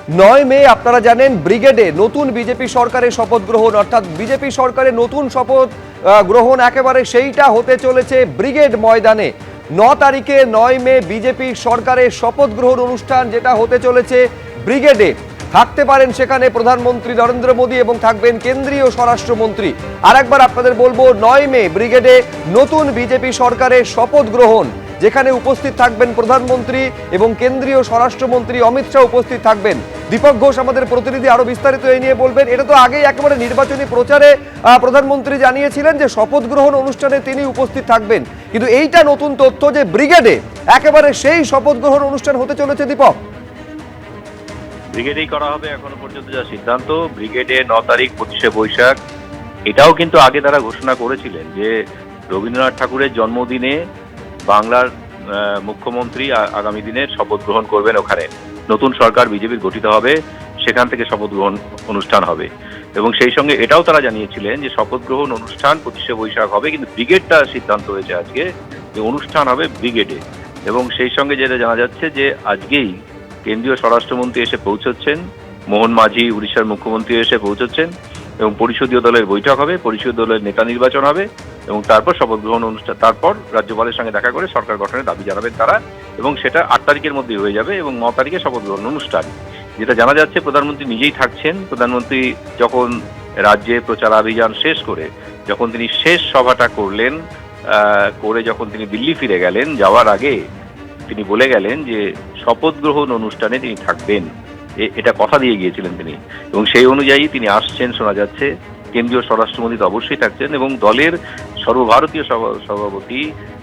9 মে আপনারা জানেন ব্রিগেডে নতুন বিজেপি সরকারের শপথ গ্রহণ, অর্থাৎ বিজেপি সরকারের নতুন শপথ গ্রহণ একেবারে সেইটা হতে চলেছে ব্রিগেড ময়দানে। 9 তারিখে 9 মে বিজেপি সরকারের শপথ গ্রহণ অনুষ্ঠান যেটা হতে চলেছে ব্রিগেডে। থাকতে পারেন সেখানে প্রধানমন্ত্রী নরেন্দ্র মোদী এবং থাকবেন কেন্দ্রীয় স্বরাষ্ট্রমন্ত্রী। আর একবার আপনাদের বলবো 9 মে ব্রিগেডে নতুন বিজেপি সরকারের শপথ গ্রহণ, যেখানে উপস্থিত থাকবেন প্রধানমন্ত্রী এবং কেন্দ্রীয় স্বরাষ্ট্রমন্ত্রী অমিত শাহ উপস্থিত থাকবেন। দীপক ঘোষ আমাদের প্রতিনিধি আরো বিস্তারিত এই নিয়ে বলবেন। এটা তো আগেই একেবারে নির্বাচনী প্রচারে প্রধানমন্ত্রী জানিয়েছিলেন যে শপথ গ্রহণ অনুষ্ঠানে তিনি উপস্থিত থাকবেন, কিন্তু এইটা নতুন তথ্য যে ব্রিগেডে একেবারে সেই শপথ গ্রহণ অনুষ্ঠান হতে চলেছে। দীপক, ব্রিগেডেই করা হবে এখনো পর্যন্ত যা সিদ্ধান্ত। ব্রিগেডে 9 তারিখ 25শে বৈশাখ, এটাও কিন্তু আগে তারা ঘোষণা করেছিলেন যে রবীন্দ্রনাথ ঠাকুরের জন্মদিনে বাংলার মুখ্যমন্ত্রী আগামী দিনের শপথ গ্রহণ করবেন। ওখানে নতুন সরকার বিজেপির গঠিত হবে, সেখান থেকে শপথ গ্রহণ অনুষ্ঠান হবে। এবং সেই সঙ্গে এটাও তারা জানিয়েছিলেন যে শপথ গ্রহণ অনুষ্ঠান 25শে বৈশাখ হবে, কিন্তু ব্রিগেডটা সিদ্ধান্ত হয়েছে আজকে যে অনুষ্ঠান হবে ব্রিগেডে। এবং সেই সঙ্গে যেটা জানা যাচ্ছে যে আজকেই কেন্দ্রীয় স্বরাষ্ট্রমন্ত্রী এসে পৌঁছচ্ছেন, মোহন মাঝি উড়িষ্যার মুখ্যমন্ত্রী এসে পৌঁছচ্ছেন এবং পরিষদীয় দলের বৈঠক হবে, পরিষদীয় দলের নেতা নির্বাচন হবে এবং তারপর শপথ গ্রহণ অনুষ্ঠান, তারপর রাজ্যপালের সঙ্গে দেখা করে সরকার গঠনের দাবি জানাবেন তারা, এবং সেটা 8 তারিখের মধ্যেই হয়ে যাবে। এবং 9 তারিখে শপথ গ্রহণ অনুষ্ঠান, যেটা জানা যাচ্ছে প্রধানমন্ত্রী নিজেই থাকছেন। প্রধানমন্ত্রী যখন রাজ্যে প্রচারাভিযান শেষ করে যখন তিনি শেষ সভাটা করলেন, করে যখন তিনি দিল্লি ফিরে গেলেন, যাওয়ার আগে তিনি বলে গেলেন যে শপথ গ্রহণ অনুষ্ঠানে তিনি থাকবেন, এটা কথা দিয়ে গিয়েছিলেন তিনি, এবং সেই অনুযায়ী তিনি আসছেন শোনা যাচ্ছে। কেন্দ্রীয় স্বরাষ্ট্রমন্ত্রী তো অবশ্যই থাকছেন এবং দলের সর্বভারতীয় সভাপতি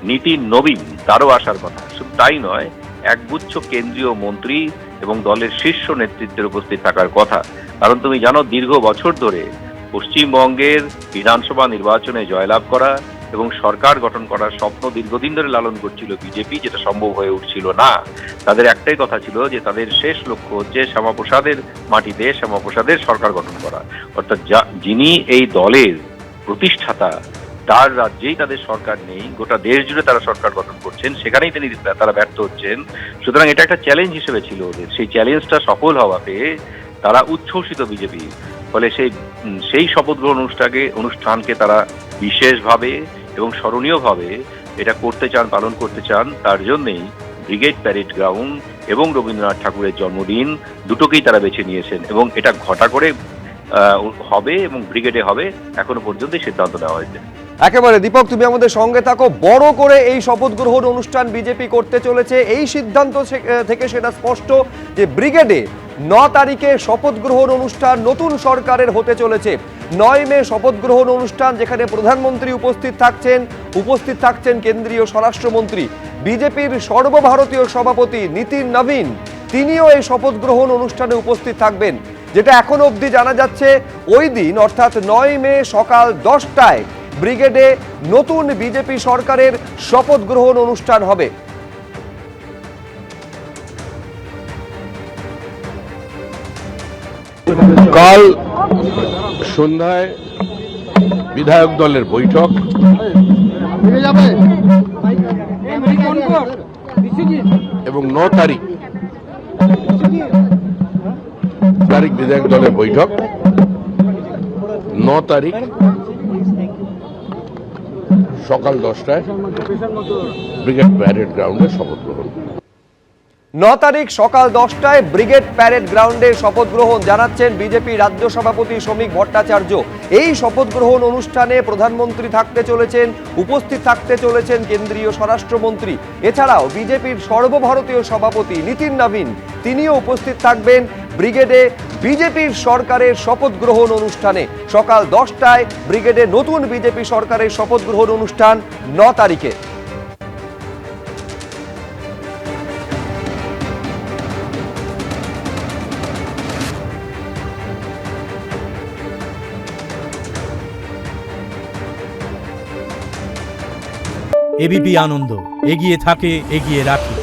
নীতিন নবীন তারও আসার কথা। শুধু তাই নয়, একগুচ্ছ কেন্দ্রীয় মন্ত্রী এবং দলের শীর্ষ নেতৃত্বের উপস্থিত থাকার কথা। কারণ তুমি জানো, দীর্ঘ বছর ধরে পশ্চিমবঙ্গের বিধানসভা নির্বাচনে জয়লাভ করা এবং সরকার গঠন করার স্বপ্ন দীর্ঘদিন ধরে লালন করছিল বিজেপি, যেটা সম্ভব হয়ে উঠছিল না। তাদের একটাই কথা ছিল যে তাদের শেষ লক্ষ্য হচ্ছে শ্যামাপ্রসাদের মাটিতে শ্যামাপ্রসাদের সরকার গঠন করা, অর্থাৎ যিনি এই দলের প্রতিষ্ঠাতা তার রাজ্যেই তাদের সরকার নেই, গোটা দেশ জুড়ে তারা সরকার গঠন করছেন, সেখানেই তারা ব্যর্থ হচ্ছেন। সুতরাং এটা একটা চ্যালেঞ্জ হিসেবে ছিল ওদের। সেই চ্যালেঞ্জটা সফল হওয়াতে তারা উচ্ছ্বসিত বিজেপি। ফলে সেই শপথ গ্রহণ অনুষ্ঠানকে তারা বিশেষভাবে এবং স্মরণীয়ভাবে এটা করতে চান, পালন করতে চান। তার জন্যই ব্রিগেড প্যারেড গ্রাউন্ড এবং রবীন্দ্রনাথ ঠাকুরের জন্মদিন দুটোকেই তারা বেছে নিয়েছেন এবং এটা ঘটা করে হবে এবং ব্রিগেডে হবে, এখনো পর্যন্ত সিদ্ধান্ত নেওয়া হয়েছে। একেবারে দীপক, তুমি আমাদের সঙ্গে থাকো। বড় করে এই শপথ গ্রহণ অনুষ্ঠান বিজেপি করতে চলেছে, এই সিদ্ধান্ত থেকে সেটা স্পষ্ট যে ব্রিগেডে 9 তারিখে শপথ গ্রহণ অনুষ্ঠান নতুন সরকারের হতে চলেছে। 9 মে শপথ গ্রহণ অনুষ্ঠান, যেখানে প্রধানমন্ত্রী উপস্থিত থাকছেন কেন্দ্রীয় স্বরাষ্ট্রমন্ত্রী, বিজেপির সর্বভারতীয় সভাপতি নীতিন নবীন তিনিও এই শপথ গ্রহণ অনুষ্ঠানে উপস্থিত থাকবেন। যেটা এখন অবধি জানা যাচ্ছে, ওই দিন অর্থাৎ 9 মে সকাল 10টায় ব্রিগেডে নতুন বিজেপি সরকারের শপথ গ্রহণ অনুষ্ঠান হবে। কাল সন্ধ্যায় বিধায়ক দলের বৈঠক এবং 9 তারিখ বিধায়ক দলের বৈঠক, 9 তারিখ সকাল 10টায় ব্রিগেড প্যারেড গ্রাউন্ডে শপথ গ্রহণ। 9 তারিখ সকাল 10টায় ব্রিগেড প্যারেড গ্রাউন্ডে শপথ গ্রহণ, জানাচ্ছেন বিজেপি রাজ্য সভাপতি শ্রমিক ভট্টাচার্য। এই শপথ গ্রহণ অনুষ্ঠানে প্রধানমন্ত্রী থাকতে চলেছেন, উপস্থিত থাকতে চলেছেন কেন্দ্রীয় স্বরাষ্ট্রমন্ত্রী, এছাড়াও বিজেপির সর্বভারতীয় সভাপতি নীতিন নবীন তিনিও উপস্থিত থাকবেন ব্রিগেডে বিজেপির সরকারের শপথ গ্রহণ অনুষ্ঠানে। সকাল 10টায় ব্রিগেডে নতুন বিজেপি সরকারের শপথ গ্রহণ অনুষ্ঠান 9 তারিখে। এবিপি আনন্দ, এগিয়ে থাকে, এগিয়ে রাখে।